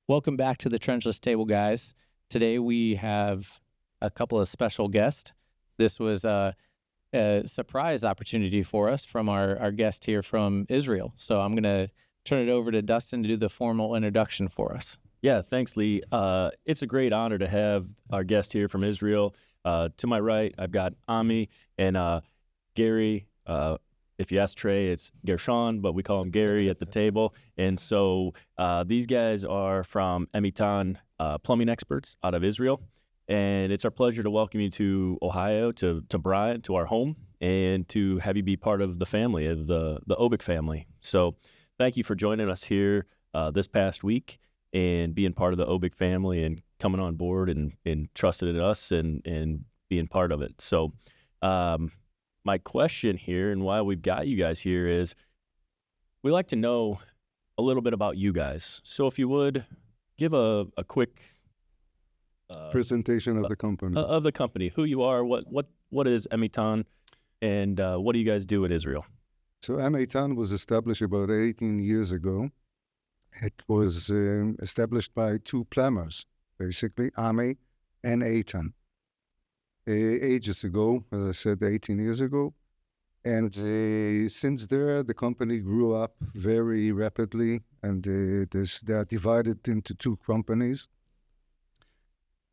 Welcome back to the Trenchless Table, guys. Today we have a couple of special guests. This was a surprise opportunity for us from our guest here from Israel. So I'm going to turn it over to Dustin to do the formal introduction for us. Yeah, thanks, Lee. It's a great honor to have our guest here from Israel. To my right, I've got Ami and Geri. If you ask Trey, it's Gershon, but we call him Geri at the table. And so these guys are from Eitan Plumbing Experts out of Israel. And it's our pleasure to welcome you to Ohio, to Bryant, to our home, and to have you be part of the family, of the OBIC family. So thank you for joining us here this past week and being part of the OBIC family and coming on board and trusting in us and being part of it. So my question here and why we've got you guys here is we like to know a little bit about you guys. So if you would give a quick presentation of the company. Of the company, who you are, what is Eitan, and what do you guys do in Israel? So Eitan was established about 18 years ago. It was established by two plumbers, basically, Ami and Eitan. Ages ago, as I said, 18 years ago. And since there, the company grew up very rapidly, and they are divided into two companies.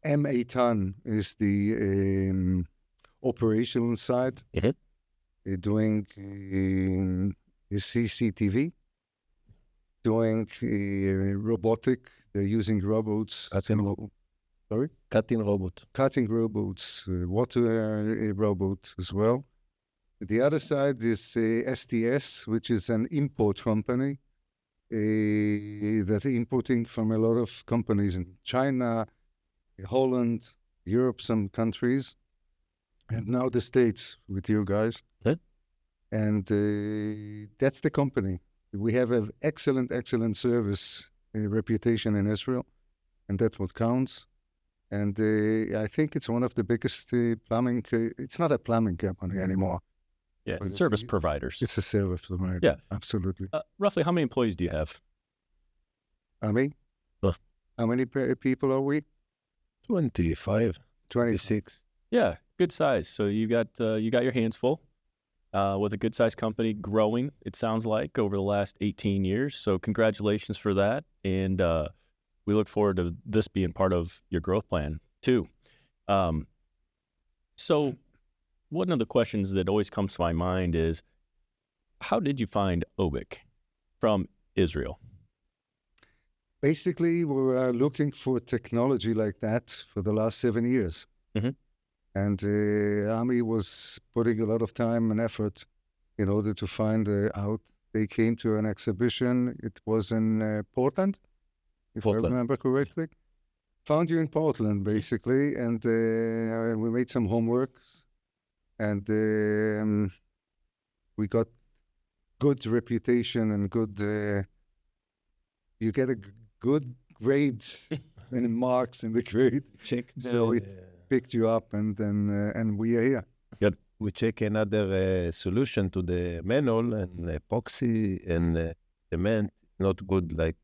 Eitan is the operational side, doing the CCTV, doing robotic. They're using robots. Cutting robots, water robot as well. The other side is STS, which is an import company that are importing from a lot of companies in China, Holland, Europe, some countries, and now the States with you guys. Good. And that's the company. We have an excellent service reputation in Israel, and that's what counts. And I think it's one of the biggest plumbing. It's not a plumbing company anymore. Yeah, service providers. It's a service provider. Yeah, absolutely. Roughly, how many employees do you have? How many people are we? 25, 26. Yeah, good size. So you got your hands full with a good sized company growing. It sounds like over the last 18 years. So congratulations for that, and we look forward to this being part of your growth plan too. So one of the questions that always comes to my mind is, how did you find OBIC from Israel? Basically, we were looking for technology like that for the last 7 years. Mm-hmm. And Ami was putting a lot of time and effort in order to find out. They came to an exhibition. It was in Portland, if I remember correctly. Found you in Portland, basically, and we made some homework, and we got good reputation and good. You get a good grade and marks in the grade. So we picked you up, and then and we are here. Good. We check another solution to the manhole, and epoxy and cement not good like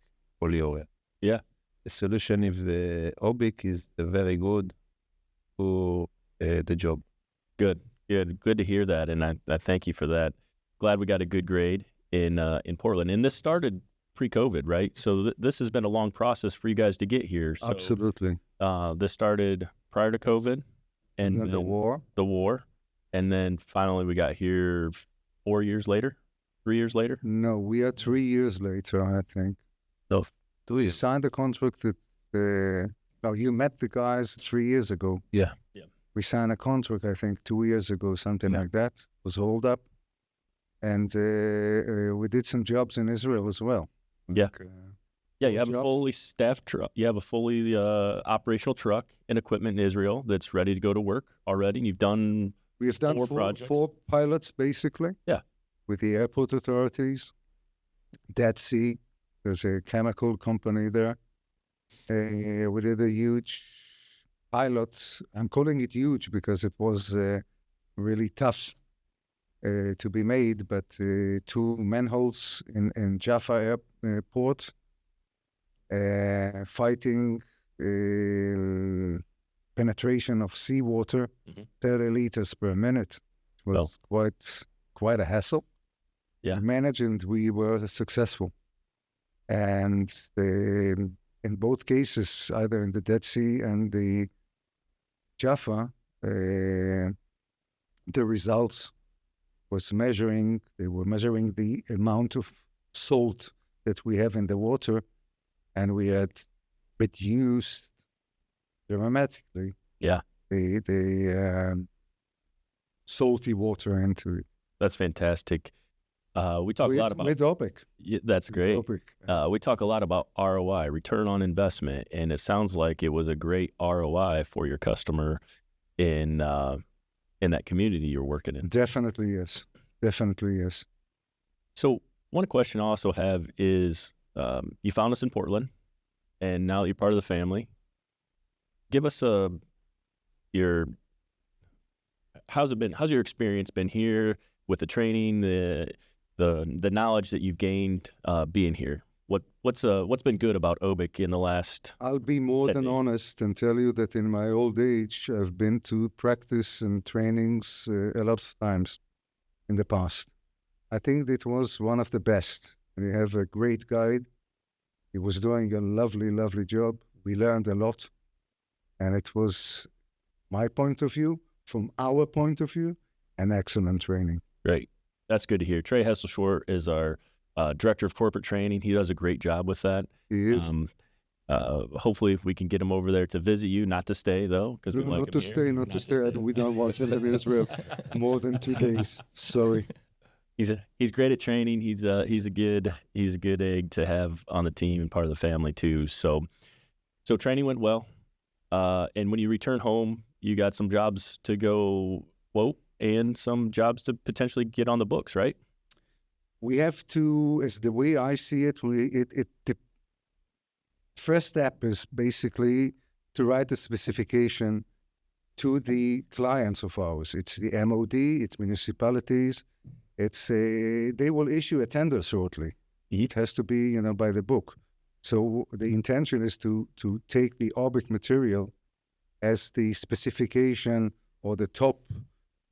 polyurea. Yeah. The solution of the OBIC is very good for the job. Good to hear that, and I thank you for that. Glad we got a good grade in Portland, and this started pre-COVID, right? So this has been a long process for you guys to get here. So, Absolutely. This started prior to COVID, and then the war. And then finally we got here 4 years later, 3 years later. No, we are 3 years later, I think. No, 2 We years. signed the contract that. You met the guys 3 years ago. Yeah. We signed a contract, I think, 2 years ago, something like that. It was hold up, and we did some jobs in Israel as well. Yeah. Like, you have a fully staffed truck. You have a fully operational truck and equipment in Israel that's ready to go to work already. You've done. We've done four pilots, basically. Yeah. With the airport authorities. Dead Sea, there's a chemical company there. We did a huge pilot. I'm calling it huge because it was really tough to be made, but 2 manholes in Jaffa airport fighting penetration of seawater, 30 liters per minute. It was quite a hassle. Yeah. We managed, and we were successful. And in both cases, either in the Dead Sea and the Jaffa, the results was measuring. They were measuring the amount of salt that we have in the water, and we had reduced dramatically. Yeah. The salty water into it. That's fantastic. We talk a lot about with OBIC. Yeah, that's great. OBIC. We talk a lot about ROI, return on investment, and it sounds like it was a great ROI for your customer in that community you're working in. Definitely yes. Definitely yes. So one question I also have is, you found us in Portland, and now that you're part of the family, give us how's your experience been here with the training, the knowledge that you've gained being here? What's been good about OBIC in the last? I'll be more 10 than days? honest and tell you that in my old age, I've been to practice and trainings a lot of times in the past. I think it was one of the best. We have a great guide. He was doing a lovely, lovely job. We learned a lot. And it was, my point of view, from our point of view, an excellent training. Great. That's good to hear. Trey Hesselshort is our Director of Corporate Training. He does a great job with that. He is. Hopefully we can get him over there to visit you, not to stay though, because we like not to stay. We don't want to live in Israel more than 2 days. Sorry. He's great at training. He's a good egg to have on the team and part of the family too. So training went well. And when you return home, you got some jobs to go quote and some jobs to potentially get on the books, right? We have to, as the way I see it, the first step is basically to write a specification to the clients of ours. It's the MOD, it's municipalities. They will issue a tender shortly. It has to be, by the book. So the intention is to take the OBIC material as the specification or the top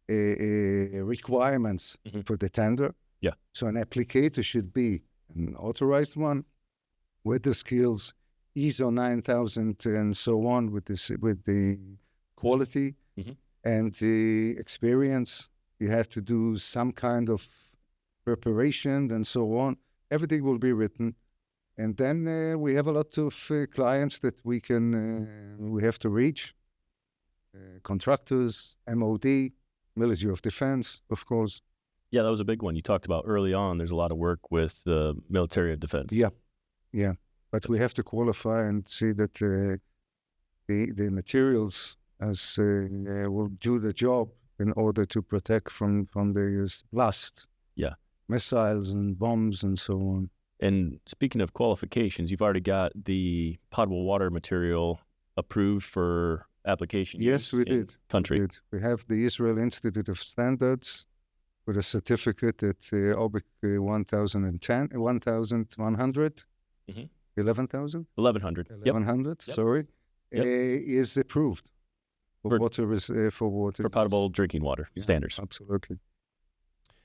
requirements for the tender. Yeah. So an applicator should be an authorized one with the skills, ISO 9000 and so on, with the quality and the experience. You have to do some kind of preparation and so on. Everything will be written. And then we have a lot of clients that we have to reach. Contractors, MOD, Military of Defense, of course. Yeah, that was a big one you talked about early on. There's a lot of work with the military of defense. Yeah. But we have to qualify and see that the materials will do the job in order to protect from the blast. Yeah. Missiles and bombs and so on. And speaking of qualifications, you've already got the potable water material approved for application. Yes, we did. Country. We have the Israel Institute of Standards with a certificate at OBIC 1100, 11,000? 1100. 1100, sorry, is approved for water. For potable drinking water standards. Absolutely.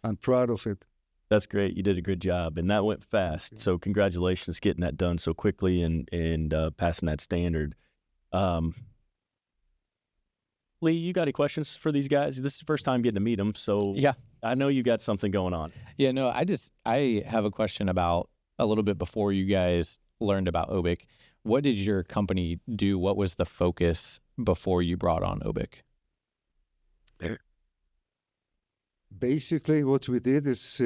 I'm proud of it. That's great. You did a good job, and that went fast. So congratulations getting that done so quickly and passing that standard. Lee, you got any questions for these guys? This is the first time getting to meet them, so yeah, I know you got something going on. Yeah, no, I have a question about a little bit before you guys learned about OBIC. What did your company do? What was the focus before you brought on OBIC? Basically, what we did is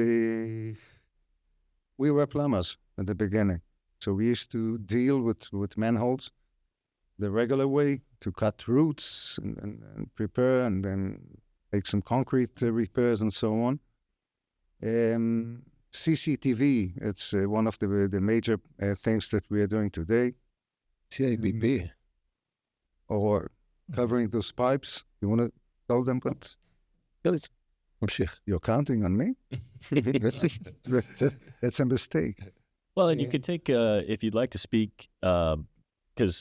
we were plumbers at the beginning. So we used to deal with manholes the regular way, to cut roots and prepare and then make some concrete repairs and so on. CCTV, it's one of the major things that we are doing today. CABP. Or covering those pipes. You want to tell them what? You're counting on me? That's a mistake. Well, and you could take, if you'd like to speak, because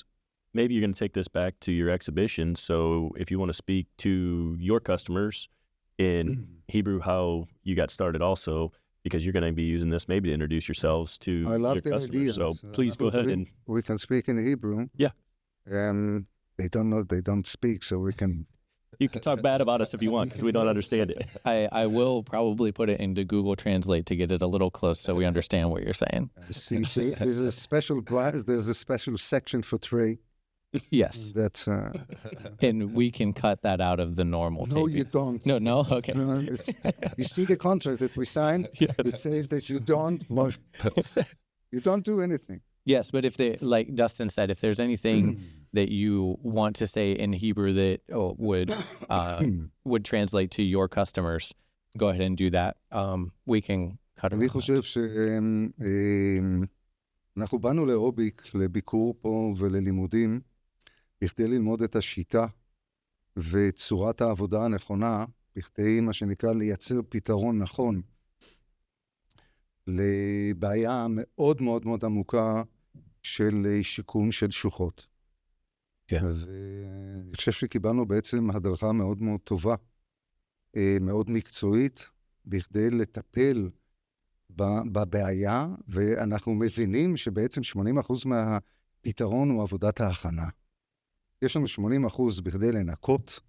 maybe you're going to take this back to your exhibition. So if you want to speak to your customers in Hebrew, how you got started also, because you're going to be using this maybe to introduce yourselves to I love your the customers. idea. So please go ahead and... We can speak in Hebrew. Yeah. They don't know, they don't speak, so we can... You can talk bad about us if you want, because we don't understand it. I will probably put it into Google Translate to get it a little close so we understand what you're saying. See, there's a special section for tray. Yes. That's And we can cut that out of the normal no, taping. you don't. No? Okay. No, you see the contract that we signed? It says that you don't do anything. Yes, but if they, like Dustin said, if there's anything that you want to say in Hebrew that would translate to your customers, go ahead and do that. We can cut it אני out. חושב שאנחנו באנו לאוביק, לביקור פה וללימודים, בכדי ללמוד את השיטה וצורת העבודה הנכונה, בכדי מה שנקרא לייצר פתרון נכון לבעיה מאוד מאוד מאוד עמוקה של שיקום של שוחות. כן. אז אני חושב שקיבלנו בעצם הדרכה מאוד מאוד טובה, מאוד מקצועית, בכדי לטפל בבעיה, ואנחנו מבינים שבעצם 80% מהפתרון הוא עבודת ההכנה. יש לנו 80% בכדי לנקות,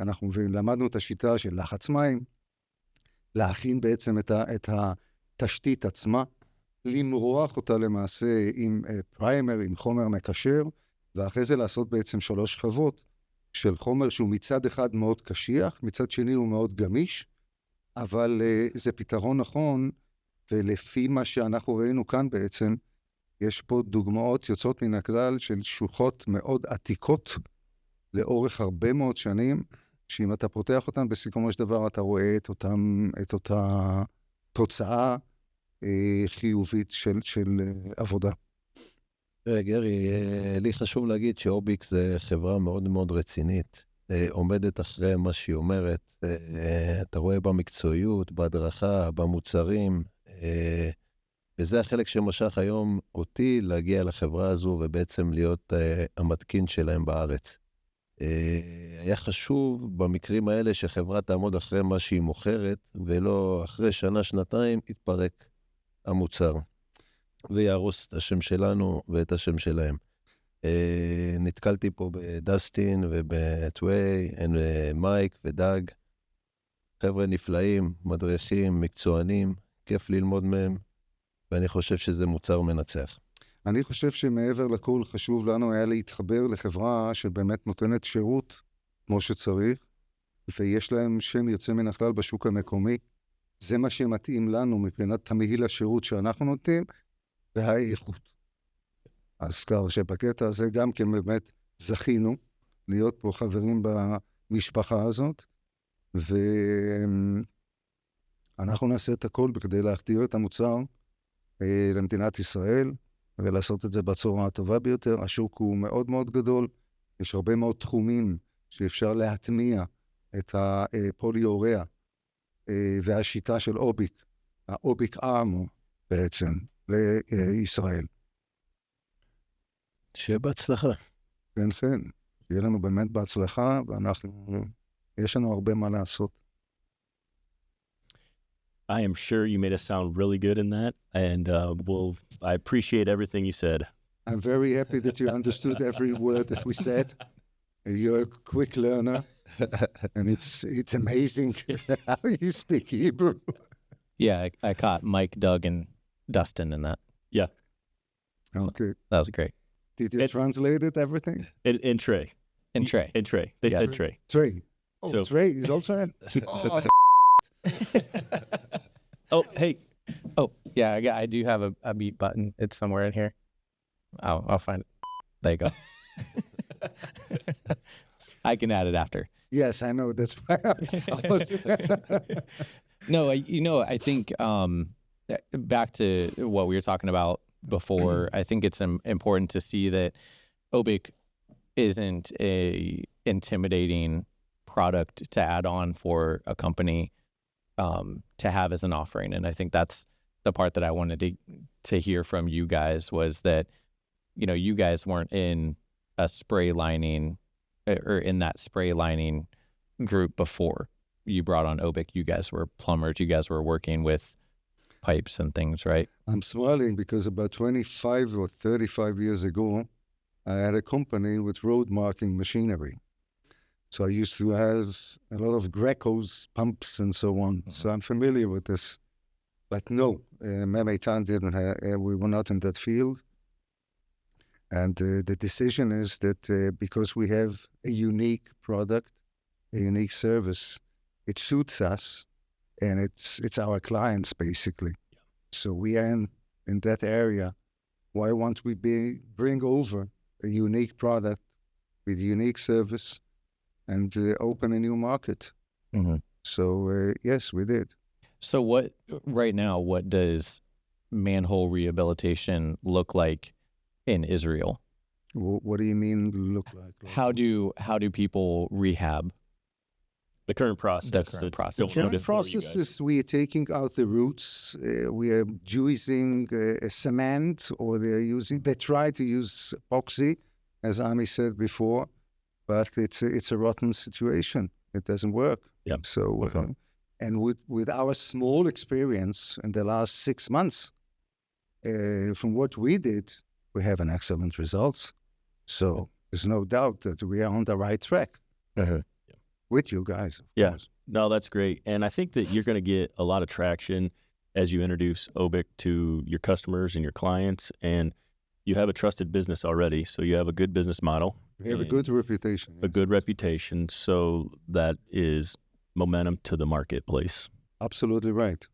אנחנו למדנו את השיטה של לחץ מים, להכין בעצם את התשתית עצמה, למרוח אותה למעשה עם פריימר, עם חומר מקשר, ואחרי זה לעשות בעצם 3 שכבות של חומר שהוא מצד אחד מאוד קשיח, מצד שני הוא מאוד גמיש, אבל זה פתרון נכון, ולפי מה שאנחנו ראינו כאן בעצם, יש פה דוגמאות יוצאות מן הכלל של שוחות מאוד עתיקות, לאורך הרבה מאוד שנים, שאם אתה פותח אותן, בסיכומו של דבר אתה רואה את אותה תוצאה חיובית של עבודה. גרי, לי חשוב להגיד שאוביק זה חברה מאוד מאוד רצינית, עומדת אחרי מה שהיא אומרת, אתה רואה במקצועיות, בהדרכה, במוצרים, וזה החלק שמשך היום אותי להגיע לחברה הזו ובעצם להיות המתקין שלהם בארץ. היה חשוב במקרים האלה שחברה תעמוד אחרי מה שהיא מוכרת, ולא אחרי שנה, שנתיים, יתפרק המוצר, ויהרוס את השם שלנו ואת השם שלהם. נתקלתי פה בדסטין ובטווי, מייק ודג, חבר'ה נפלאים, מדריכים, מקצוענים, כיף ללמוד מהם, ואני חושב שזה מוצר מנצח. אני חושב שמעבר לכל חשוב לנו היה להתחבר לחברה שבאמת נותנת שירות כמו שצריך, ויש להם שם יוצא מן הכלל בשוק המקומי. זה מה שמתאים לנו מבחינת תמהיל השירות שאנחנו נותנים, והאיכות. אז כך שבקטע הזה גם כן באמת זכינו להיות פה חברים במשפחה הזאת, ואנחנו נעשה את הכל בכדי להחדיר את המוצר למדינת ישראל, ולעשות את זה בצורה הטובה ביותר. השוק הוא מאוד מאוד גדול, יש הרבה מאוד תחומים שאפשר להטמיע את הפוליוrea והשיטה של אוביק, האוביק ארמו בעצם, לישראל. שיהיה בהצלחה. כן, כן. יהיה לנו באמת בהצלחה, יש לנו הרבה מה לעשות. I am sure you made us sound really good in that, and I appreciate everything you said. I'm very happy that you understood every word that we said. You're a quick learner, and it's amazing how you speak Hebrew. Yeah, I caught Mike, Doug, and Dustin in that. Yeah. Okay. That was great. Did you translate it, everything? In Trey. And Trey. In Trey. They said Trey. Trey. Oh, So- Trey is also in. Oh, Oh, hey. Oh, yeah, I do have a mute button. It's somewhere in here. I'll find it. There you go. I can add it after. yes, I know. That's why I was... No, I think back to what we were talking about before, I think it's important to see that OBIC isn't a intimidating product to add on for a company to have as an offering. And I think that's the part that I wanted to hear from you guys was that, you guys weren't in a spray lining or in that spray lining group before you brought on OBIC. You guys were plumbers. You guys were working with pipes and things, right? I'm smiling because about 25 or 35 years ago, I had a company with road marking machinery. So I used to have a lot of Greco's pumps and so on. Mm-hmm. So I'm familiar with this. But no, Eitan didn't have, we were not in that field. And the decision is that because we have a unique product, a unique service, it suits us, and it's our clients basically. Yeah. So we are in that area. Why won't we bring over a unique product with unique service and open a new market? Mm-hmm. So yes, we did. So right now, what does manhole rehabilitation look like in Israel? What do you mean look like? How do people rehab? The current process. The current process. The going on current before you process guys. is we are taking out the roots. We are using cement, or they try to use epoxy, as Ami said before, but it's a rotten situation. It doesn't work. Yeah. So, and with our small experience in the last 6 months, from what we did, we have an excellent results. So there's no doubt that we are on the right track. With you guys. Yeah, no, that's great. And I think that you're going to get a lot of traction as you introduce OBIC to your customers and your clients. And you have a trusted business already, so you have a good business model. We have a good reputation. A good reputation, so that is momentum to the marketplace. Absolutely right.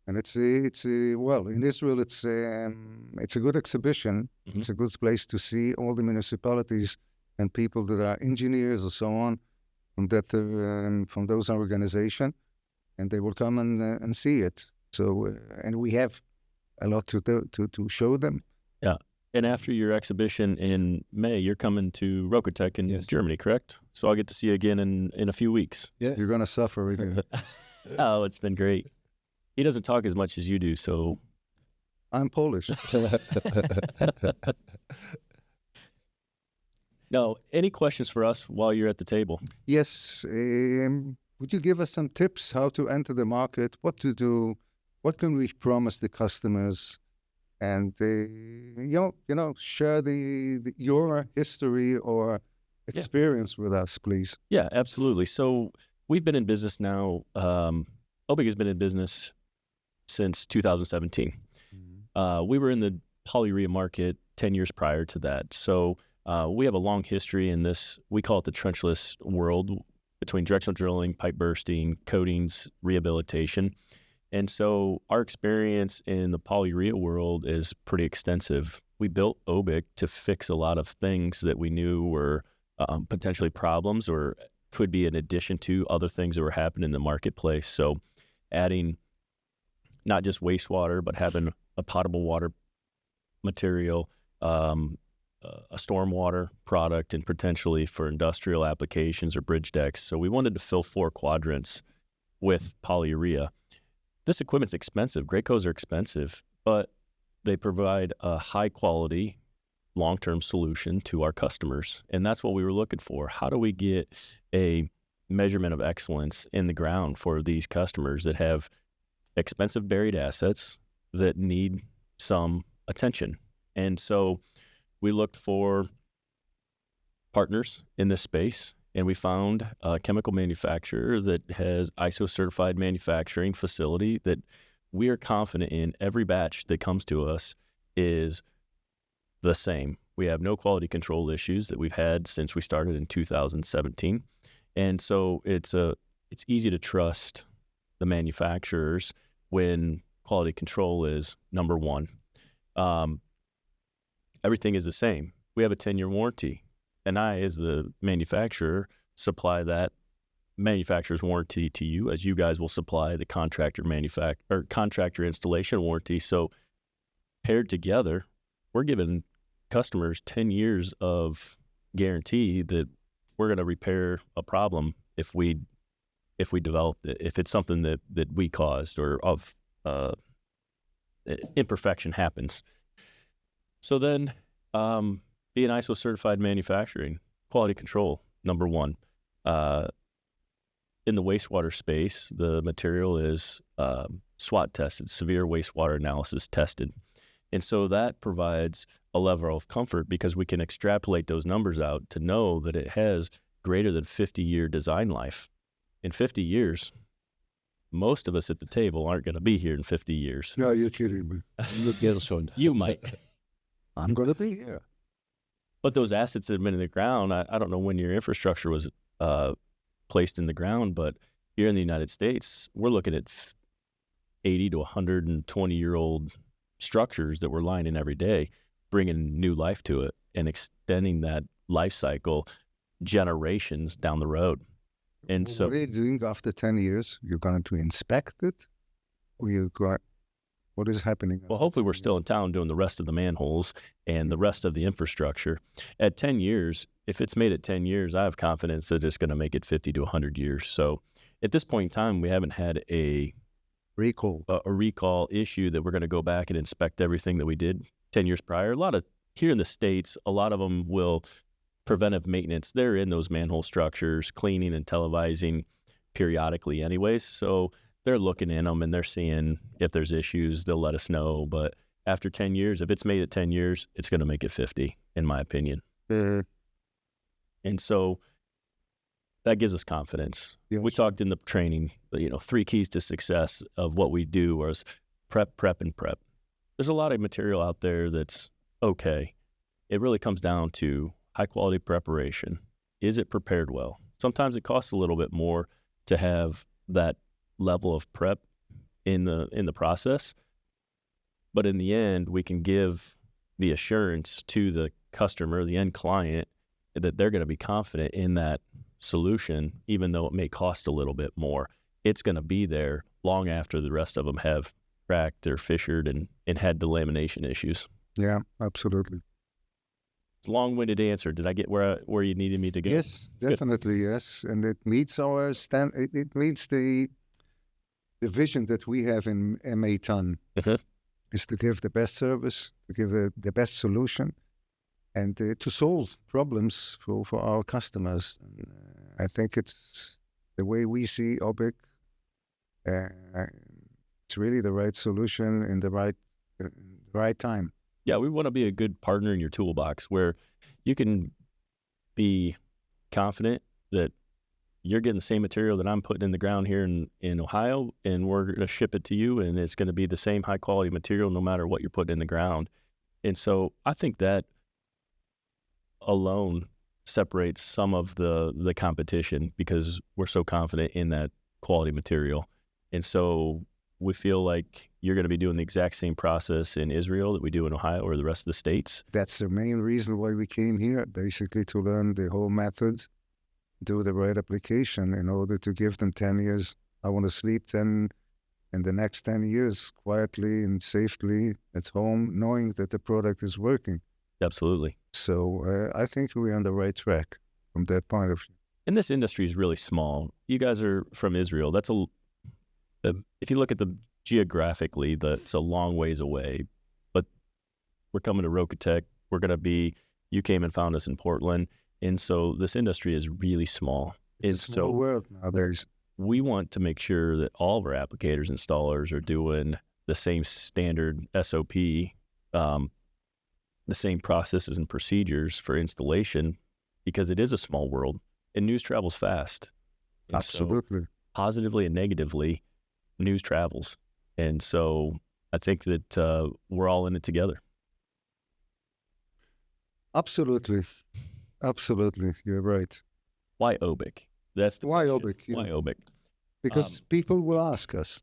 And it's well, in Israel, it's a good exhibition. Mm-hmm. It's a good place to see all the municipalities and people that are engineers or so on from those organizations, and they will come and see it. So and we have a lot to show them. Yeah. And after your exhibition in May, you're coming to Rokotech in Germany, correct? So I'll get to see you again in a few weeks. Yeah, you're gonna suffer again. Oh, it's been great. He doesn't talk as much as you do, so I'm Polish. No, any questions for us while you're at the table? Yes. Would you give us some tips how to enter the market, what to do, what can we promise the customers, and share your history or experience with us, please? Yeah, absolutely. So we've been in business now. OBIC has been in business since 2017. Mm-hmm. We were in the polyurea market 10 years prior to that. So we have a long history in this. We call it the trenchless world, between directional drilling, pipe bursting, coatings, rehabilitation. And so our experience in the polyurea world is pretty extensive. We built OBIC to fix a lot of things that we knew were potentially problems or could be in addition to other things that were happening in the marketplace. So adding not just wastewater, but having a potable water material, a stormwater product, and potentially for industrial applications or bridge decks. So we wanted to fill 4 quadrants with polyurea. This equipment's expensive. Gracos are expensive, but they provide a high quality, long-term solution to our customers. And that's what we were looking for. How do we get a measurement of excellence in the ground for these customers that have expensive buried assets that need some attention? And so we looked for partners in this space, and we found a chemical manufacturer that has ISO certified manufacturing facility that we are confident in. Every batch that comes to us is the same. We have no quality control issues that we've had since we started in 2017. And so it's easy to trust the manufacturers when quality control is number one. Everything is the same. We have a 10-year warranty, and I, as the manufacturer, supply that manufacturer's warranty to you, as you guys will supply the contractor installation warranty. So paired together, we're giving customers 10 years of guarantee that we're going to repair a problem if we develop it, if it's something that we caused or of imperfection happens. So then, being ISO certified manufacturing, quality control, number one. In the wastewater space, the material is SWOT tested, severe wastewater analysis tested. And so that provides a level of comfort because we can extrapolate those numbers out to know that it has greater than 50-year design life. In 50 years, most of us at the table aren't going to be here in 50 years. No, you're kidding me. You might. I'm going to be here. But those assets that have been in the ground, I don't know when your infrastructure was placed in the ground, but here in the United States, we're looking at 80 to 120-year-old structures that we're lining every day, bringing new life to it and extending that life cycle generations down the road. And so, what are you doing after 10 years? You're going to inspect it? Or what is happening? Well, hopefully we're still in town doing the rest of the manholes and the rest of the infrastructure. At 10 years, if it's made at 10 years, I have confidence that it's going to make it 50 to 100 years. So at this point in time, we haven't had a recall issue that we're going to go back and inspect everything that we did 10 years prior. Here in the States, a lot of them will preventive maintenance. They're in those manhole structures, cleaning and televising periodically anyways. So they're looking in them and they're seeing if there's issues, they'll let us know. But after 10 years, if it's made at 10 years, it's going to make it 50, in my opinion. And so that gives us confidence. Yes. We talked in the training, 3 keys to success of what we do was prep, prep, and prep. There's a lot of material out there that's okay. It really comes down to high quality preparation. Is it prepared well? Sometimes it costs a little bit more to have that level of prep in the process, but in the end, we can give the assurance to the customer, the end client, that they're going to be confident in that solution, even though it may cost a little bit more. It's going to be there long after the rest of them have cracked or fissured and had delamination issues. Yeah, absolutely. It's a long-winded answer. Did I get where you needed me to go? Yes, definitely. Good. Yes, and it meets our it meets the vision that we have in Eitan, is to give the best service, to give the best solution, and to solve problems for our customers. I think it's the way we see OBIC. It's really the right solution in the right time. Yeah, we want to be a good partner in your toolbox where you can be confident that you're getting the same material that I'm putting in the ground here in Ohio, and we're going to ship it to you, and it's going to be the same high quality material no matter what you're putting in the ground. And so I think that alone separates some of the competition because we're so confident in that quality material. And so we feel like you're going to be doing the exact same process in Israel that we do in Ohio or the rest of the states. That's the main reason why we came here, basically to learn the whole method, do the right application in order to give them 10 years. I want to sleep 10 in the next 10 years quietly and safely at home, knowing that the product is working. Absolutely. So I think we're on the right track from that point of view. And this industry is really small. You guys are from Israel. That's if you look at the geographically, that's a long ways away. But we're coming to Rokitech. You came and found us in Portland. And so this industry is really small. It's a small world nowadays. We want to make sure that all of our applicators, installers are doing the same standard SOP, the same processes and procedures for installation, because it is a small world and news travels fast. And absolutely. So positively and negatively, news travels. And so I think that we're all in it together. Absolutely. Absolutely. You're right. Why OBIC? That's the why question. OBIC. Yeah. Why OBIC? Because people will ask us.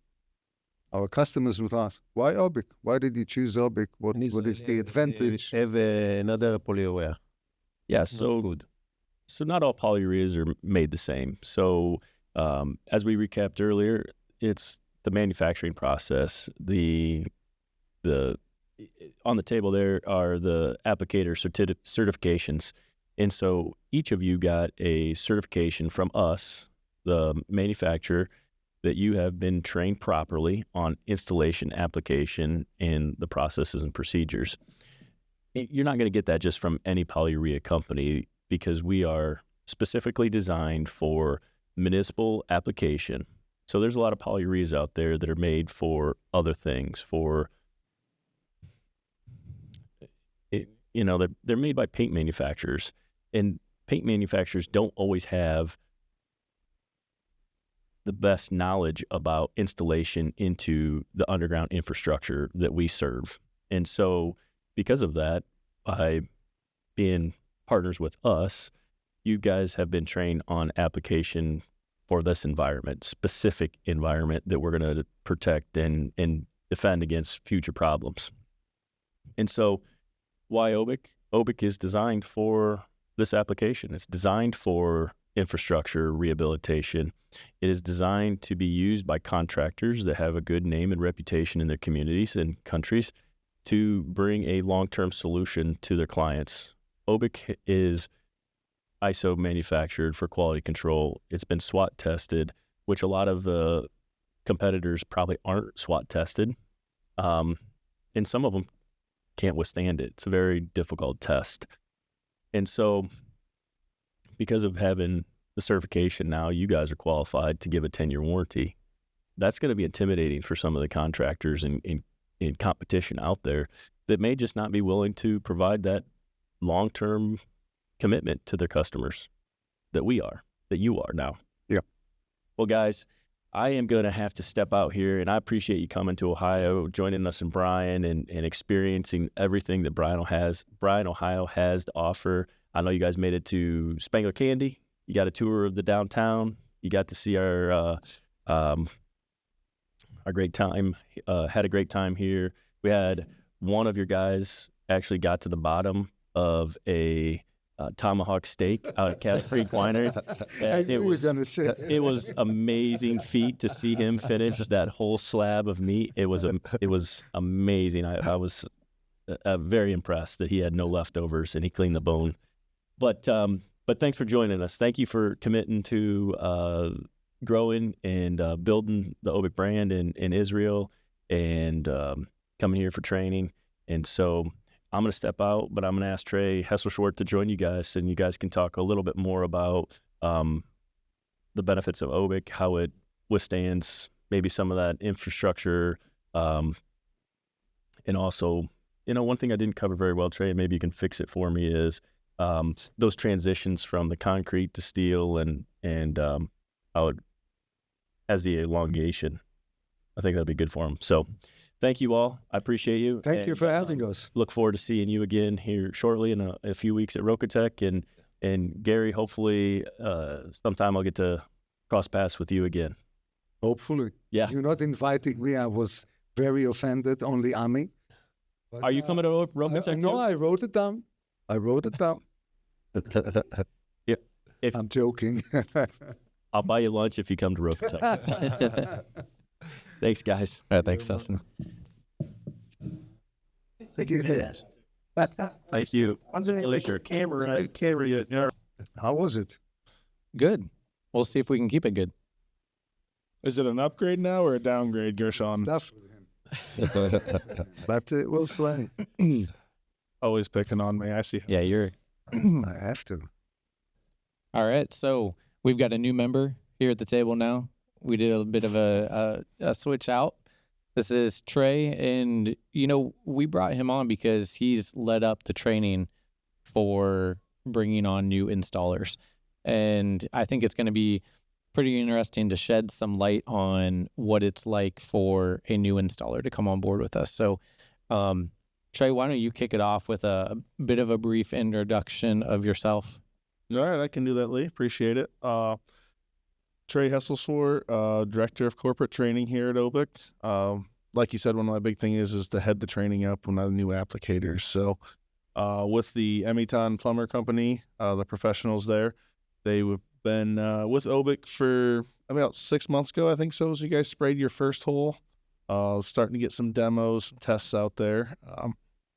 Our customers will ask, why OBIC? Why did you choose OBIC? What is the advantage? Have another polyurea. Yeah, so good. So not all polyureas are made the same. So as we recapped earlier, it's the manufacturing process. On the table there are the applicator certifications. And so each of you got a certification from us, the manufacturer, that you have been trained properly on installation, application, and the processes and procedures. You're not going to get that just from any polyurea company, because we are specifically designed for municipal application. So there's a lot of polyureas out there that are made for other things, they're made by paint manufacturers, and paint manufacturers don't always have the best knowledge about installation into the underground infrastructure that we serve. And so because of that, by being partners with us, you guys have been trained on application for this environment, specific environment that we're going to protect and defend against future problems. And so why OBIC? OBIC is designed for this application. It's designed for infrastructure rehabilitation. It is designed to be used by contractors that have a good name and reputation in their communities and countries to bring a long-term solution to their clients. OBIC is ISO manufactured for quality control. It's been SWOT tested, which a lot of the competitors probably aren't SWOT tested. And some of them can't withstand it. It's a very difficult test. And so because of having the certification now, you guys are qualified to give a 10-year warranty. That's going to be intimidating for some of the contractors in competition out there that may just not be willing to provide that long-term commitment to their customers that you are now. Yeah. Well, guys, I am going to have to step out here, and I appreciate you coming to Ohio, joining us in Bryan, and experiencing everything that Bryan, Ohio has to offer. I know you guys made it to Spangler Candy. You got a tour of the downtown. You got to see our great time, had a great time here. We had one of your guys actually got to the bottom of a tomahawk steak out at Cat Creek Winery. It was amazing feat to see him finish that whole slab of meat. It was amazing. I was very impressed that he had no leftovers and he cleaned the bone. But thanks for joining us. Thank you for committing to growing and building the OBIC brand in Israel, and coming here for training. And so I'm going to step out, but I'm going to ask Trey Hesselschwartz to join you guys, and you guys can talk a little bit more about the benefits of OBIC, how it withstands maybe some of that infrastructure. And also, one thing I didn't cover very well, Trey, and maybe you can fix it for me, is those transitions from the concrete to steel and how it has the elongation. I think that'd be good for them. So thank you all. I appreciate you. Thank you for having us. Look forward to seeing you again here shortly in a few weeks at Rokotech. And Geri, hopefully sometime I'll get to cross paths with you again. Hopefully. Yeah. You're not inviting me. I was very offended. Only Ami. But, are you coming to Rokotech? No, I wrote it down. Yeah. I'm joking. I'll buy you lunch if you come to Rokotech. Thanks, guys. All right, thanks, Dustin. Thank you. Thank you. How was it? Good. We'll see if we can keep it good. Is it an upgrade now or a downgrade, Gershon? Stuff with him. But it was fun. Always picking on me. I see. Yeah, you're. I have to. All right, so we've got a new member here at the table now. We did a bit of a switch out. This is Trey, and, we brought him on because he's led up the training for bringing on new installers. And I think it's going to be pretty interesting to shed some light on what it's like for a new installer to come on board with us. So, Trey, why don't you kick it off with a bit of a brief introduction of yourself? All right, I can do that, Lee. Appreciate it. Trey Hesselschwartz, Director of Corporate Training here at OBIC. Like you said, one of my big things is to head the training up when I'm new applicators. So with the Eitan Plumber Company, the professionals there, they've been with OBIC for about 6 months ago, I think so, as you guys sprayed your first hole. Starting to get some demos, some tests out there.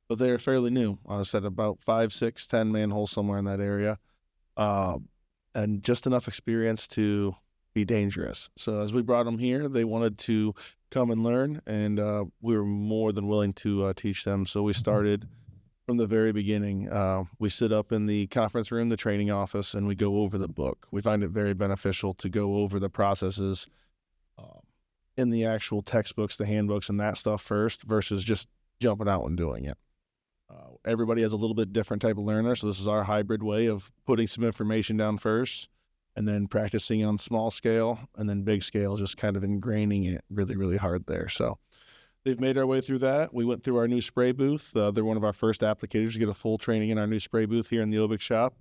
But they're fairly new. I said about 5, 6, 10 manholes somewhere in that area. And just enough experience to be dangerous. So as we brought them here, they wanted to come and learn, and we were more than willing to teach them. So we started from the very beginning. We sit up in the conference room, the training office, and we go over the book. We find it very beneficial to go over the processes in the actual textbooks, the handbooks, and that stuff first versus just jumping out and doing it. Everybody has a little bit different type of learner, so this is our hybrid way of putting some information down first and then practicing on small scale, and then big scale, just kind of ingraining it really, really hard there. So they've made our way through that. We went through our new spray booth. They're one of our first applicators to get a full training in our new spray booth here in the OBIC shop,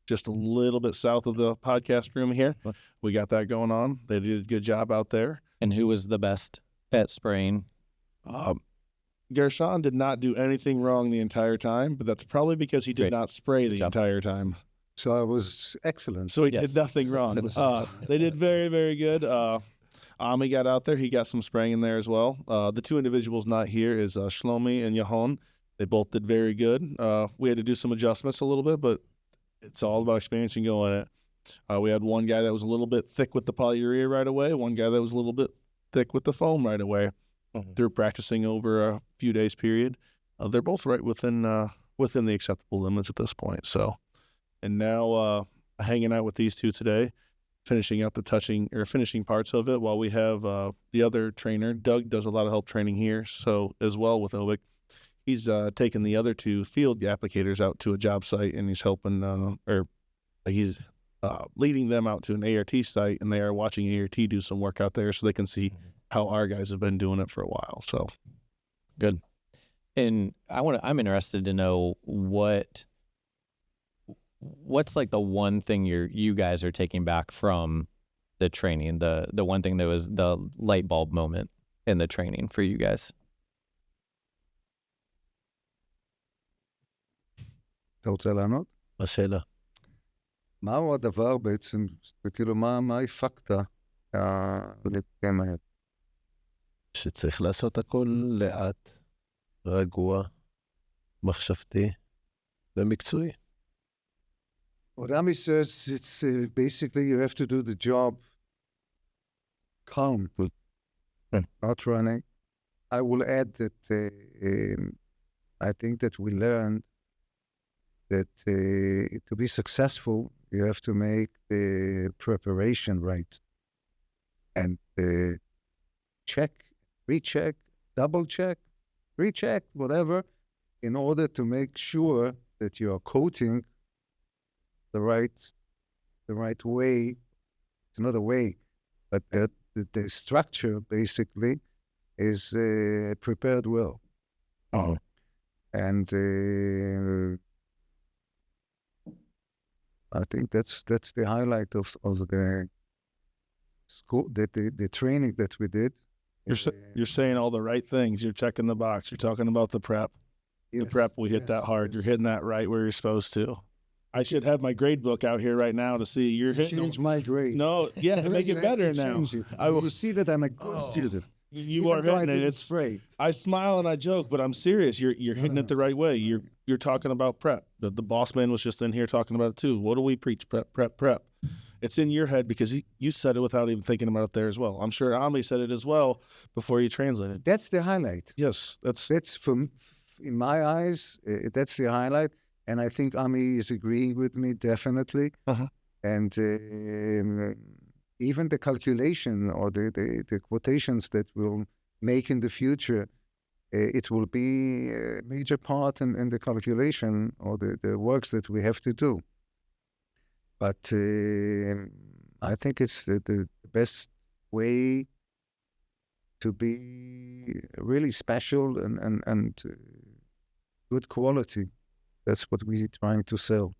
just a little bit south of the podcast room here. We got that going on. They did a good job out there. And who was the best at spraying? Gershon did not do anything wrong the entire time, but that's probably because he did not spray the entire time. So I was excellent. So he did nothing wrong. They did very, very good. Ami got out there. He got some spraying in there as well. The two individuals not here is Shlomi and Yahon. They both did very good. We had to do some adjustments a little bit, but it's all about experience and going it. We had one guy that was a little bit thick with the polyurea right away, one guy that was a little bit thick with the foam right away. Through practicing over a few days period. They're both right within the acceptable limits at this point. So, and now hanging out with these two today, finishing up the finishing parts of it while we have the other trainer. Doug does a lot of help training here. So as well with OBIC, he's taken the other two field applicators out to a job site, and he's helping he's leading them out to an ART site, and they are watching ART do some work out there so they can see how our guys have been doing it for a while. So good. And I'm interested to know what's like the one thing you guys are taking back from the training, the one thing that was the light bulb moment in the training for you guys. אתה רוצה לענות? השאלה. מהו הדבר בעצם, וכאילו מה הפקת להתקיים מהר? שצריך לעשות הכל לאט, רגוע, מחשבתי ומקצועי. What Ami says, it's basically you have to do the job calm, not running. I will add that I think that we learned that to be successful, you have to make the preparation right. And check, recheck, double check, recheck, whatever, in order to make sure that you are coating the right way. It's not a way, but that the structure basically is prepared well. And I think that's the highlight of the school, the training that we did. You're saying all the right things. You're checking the box. You're talking about the prep. Yes, the prep, we hit that hard. You're hitting that right where you're supposed to. I should have my grade book out here right now to see you're hitting. Change my grade. No, yeah, make it better now. I will see that I'm a good student. You are hitting it. It's spray. I smile and I joke, but I'm serious. You're hitting it the right way. You're talking about prep. The boss man was just in here talking about it too. What do we preach? Prep, prep, prep. It's in your head because you said it without even thinking about it there as well. I'm sure Ami said it as well before you translated. That's the highlight. Yes, that's in my eyes. That's the highlight, and I think Ami is agreeing with me definitely. And even the calculation or the quotations that we'll make in the future, it will be a major part in the calculation or the works that we have to do. But I think it's the best way to be really special and good quality. That's what we're trying to sell.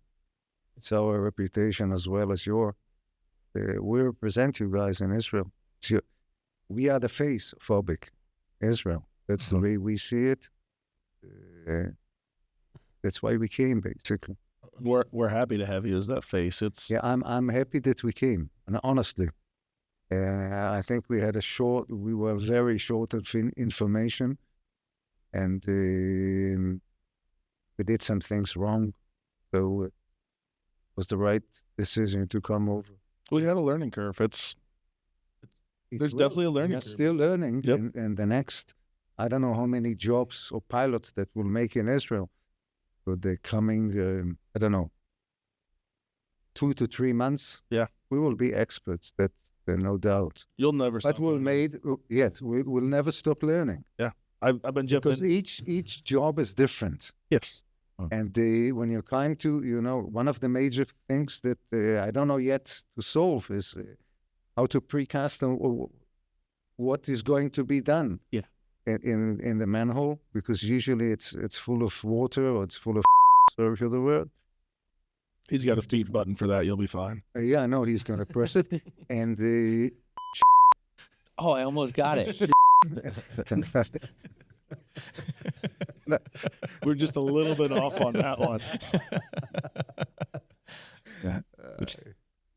It's our reputation as well as your. We represent you guys in Israel. We are the face of OBIC, Israel. That's the way we see it. That's why we came, basically. We're happy to have you as that face. I'm happy that we came, and honestly, I think we were very short of information, and we did some things wrong, so it was the right decision to come over. We had a learning curve. There's definitely a learning We are curve. still learning. Yep. And the next, I don't know how many jobs or pilots that we'll make in Israel for the coming, I don't know, 2 to 3 months. Yeah. We will be experts, that's no doubt. You'll never stop. But we'll never stop learning. I've been Because jumping. each job is different. Yes. And when you're trying to, one of the major things that I don't know yet to solve is how to precast what is going to be done. Yeah. In the manhole, because usually it's full of water or it's full of sorry for the word. He's got a feed button for that. You'll be fine. Yeah, I know he's going to press it. And Oh, I almost got it. We're just a little bit off on that one.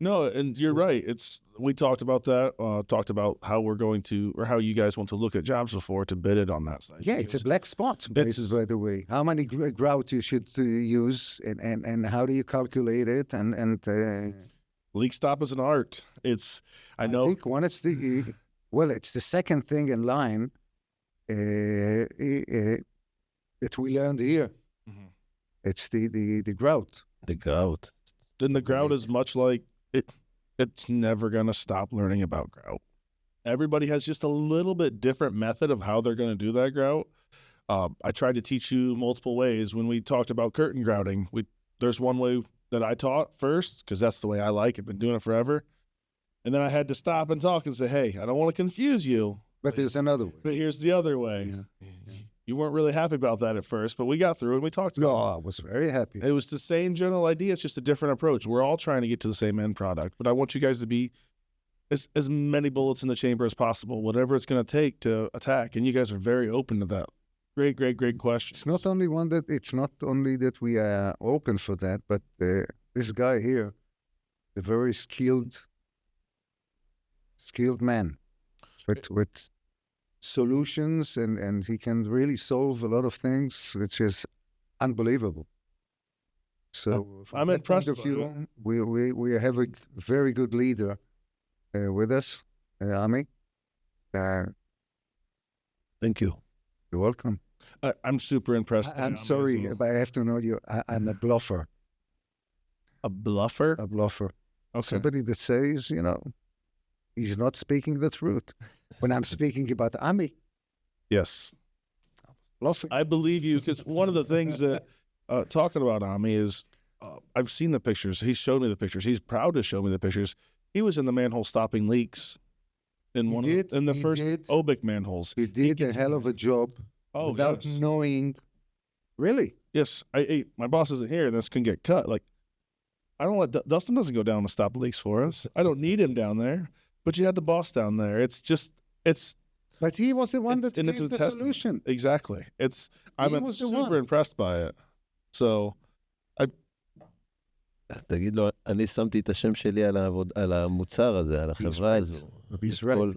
No, and you're right. We talked about that. Talked about how we're going to, or how you guys want to look at jobs before to bid it on that side. yeah, it's a black spot basis, by the way. How many grout you should use, and how do you calculate it? And Leak stop is an art. I know. I think it's the second thing in line that we learned here. Mhm. It's the grout. The grout. Then the grout is much like it's never going to stop learning about grout. Everybody has just a little bit different method of how they're going to do that grout. I tried to teach you multiple ways. When we talked about curtain grouting, there's one way that I taught first, because that's the way I like it. I've been doing it forever. And then I had to stop and talk and say, hey, I don't want to confuse you, But there's another way. but here's the other way. Yeah. You weren't really happy about that at first, but we got through and we talked about No, I was very happy. it. It was the same general idea. It's just a different approach. We're all trying to get to the same end product, but I want you guys to be as many bullets in the chamber as possible, whatever it's going to take to attack. And you guys are very open to that. Great question. It's not only that we are open for that, but this guy here, a very skilled man with solutions, and he can really solve a lot of things, which is unbelievable. So from I'm that impressed point of by view, we have a very good leader with us, Ami. Thank you. You're welcome. I'm super impressed. by I'm Ami as sorry, well. but I have to know you. I'm a bluffer. A bluffer? A bluffer. Okay. Somebody that says, he's not speaking the truth. When I'm speaking about Ami, Yes. bluffing. I believe you, because one of the things that talking about Ami is I've seen the pictures. He showed me the pictures. He's proud to show me the pictures. He was in the manhole stopping leaks in He the first did. OBIC manholes. He did a hell of a job without yes. knowing. Really? Yes, my boss isn't here, and this can get cut. Like, I don't let Dustin doesn't go down to stop leaks for us. I don't need him down there. But you had the boss down there. But he was the one that and gave it's a the testament. solution. Exactly. I'm was the super one. impressed by it. So תגיד לו, אני שמתי את השם שלי על המוצר הזה, על החברה הזו. He's right.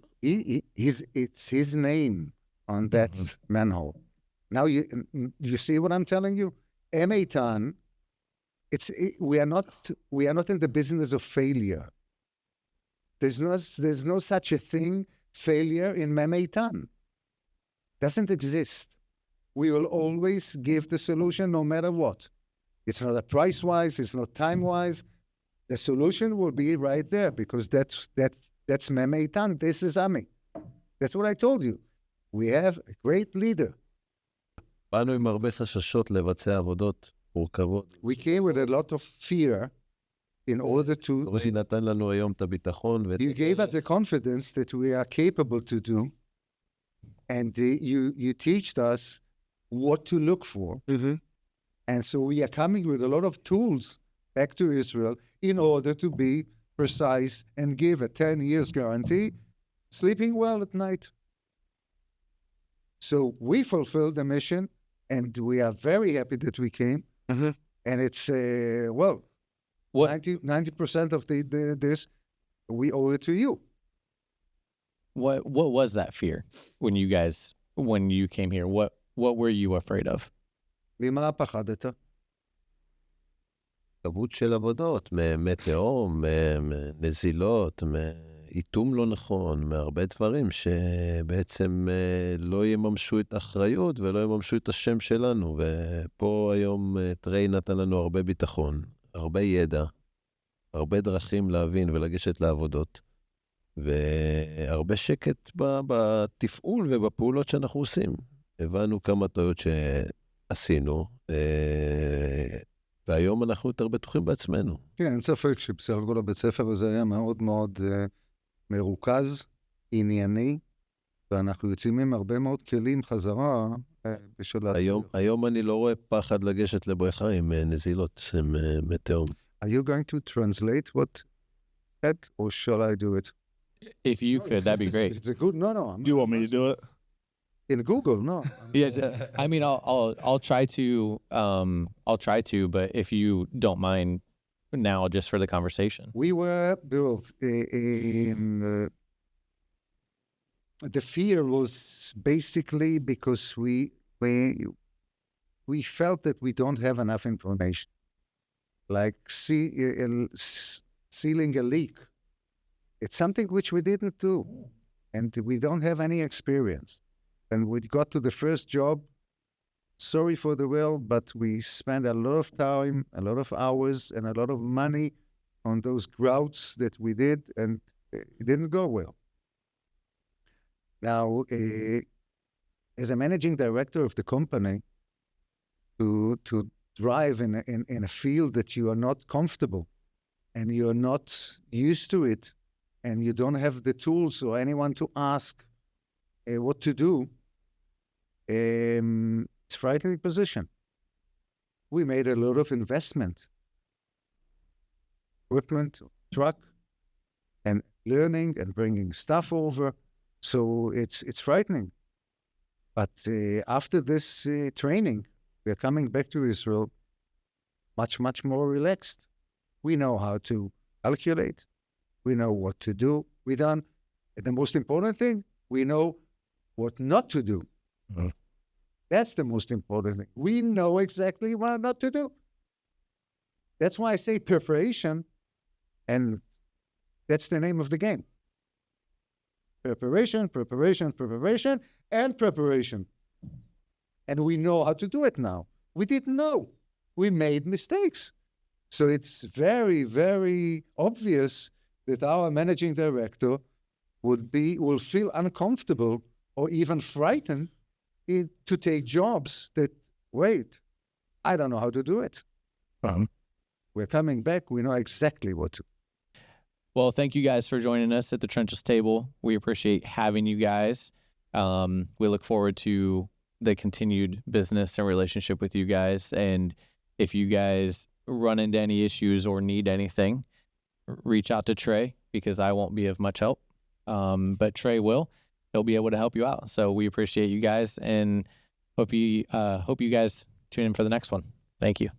It's his name on that manhole. Now you see what I'm telling you? Eitan, we are not in the business of failure. There's no such a thing, failure in Eitan. Doesn't exist. We will always give the solution no matter what. It's not a price-wise, it's not time-wise. The solution will be right there, because that's Eitan. This is Ami. That's what I told you. We have a great leader. באנו עם הרבה חששות לבצע עבודות מורכבות. We came with a lot of fear in order to... רועי נתן לנו היום את הביטחון. You gave us the confidence that we are capable to do, and you teached us what to look for. mm-hmm. And so we are coming with a lot of tools back to Israel in order to be precise and give a 10 years guarantee, sleeping well at night. So we fulfilled the mission, and we are very happy that we came. Mm-hmm. And it's, What 90% of this, we owe it to you. what was that fear when you came here? What were you afraid of? ממה פחדת? מורכבות של עבודות, ממי תהום, מנזילות, מאיתום לא נכון, מהרבה דברים שבעצם לא יממשו את האחריות ולא יממשו את השם שלנו. ופה היום טריי נתן לנו הרבה ביטחון, הרבה ידע, הרבה דרכים להבין ולגשת לעבודות, והרבה שקט בתפעול ובפעולות שאנחנו עושים. הבנו כמה טעויות שעשינו, והיום אנחנו יותר בטוחים בעצמנו. כן, אין ספק שבסך הכל הבית ספר הזה היה מאוד מאוד מרוכז, ענייני, ואנחנו יוצאים עם הרבה מאוד כלים חזרה בשביל להצליח. היום אני לא רואה פחד לגשת לבריכה עם נזילות, עם מי תהום. Are you going to translate what that, or shall I do it? If you could, that'd be great. It's a good, no. Do you want me to do it? In Google, no. Yeah, I mean, I'll try to, but if you don't mind now, just for the conversation. We were, Bill, the fear was basically because we felt that we don't have enough information. Like sealing a leak. It's something which we didn't do, and we don't have any experience. And we got to the first job, sorry for the well, but we spent a lot of time, a lot of hours, and a lot of money on those grouts that we did, and it didn't go well. Now, as a managing director of the company, to drive in a field that you are not comfortable and you're not used to it, and you don't have the tools or anyone to ask what to do, it's a frightening position. We made a lot of investment, equipment, truck, and learning and bringing stuff over. So it's frightening. But after this training, we're coming back to Israel much, much more relaxed. We know how to calculate. We know what to do. And the most important thing, we know what not to do. That's the most important thing. We know exactly what not to do. That's why I say preparation, and that's the name of the game. Preparation, preparation, preparation, and preparation. And we know how to do it now. We didn't know. We made mistakes. So it's very, very obvious that our managing director will feel uncomfortable or even frightened to take jobs that, wait, I don't know how to do it. We're coming back. We know exactly what to. Well, thank you guys for joining us at the Trenchless Table. We appreciate having you guys. We look forward to the continued business and relationship with you guys. And if you guys run into any issues or need anything, reach out to Trey, because I won't be of much help. But Trey will. He'll be able to help you out. So we appreciate you guys, and hope you guys tune in for the next one. Thank you.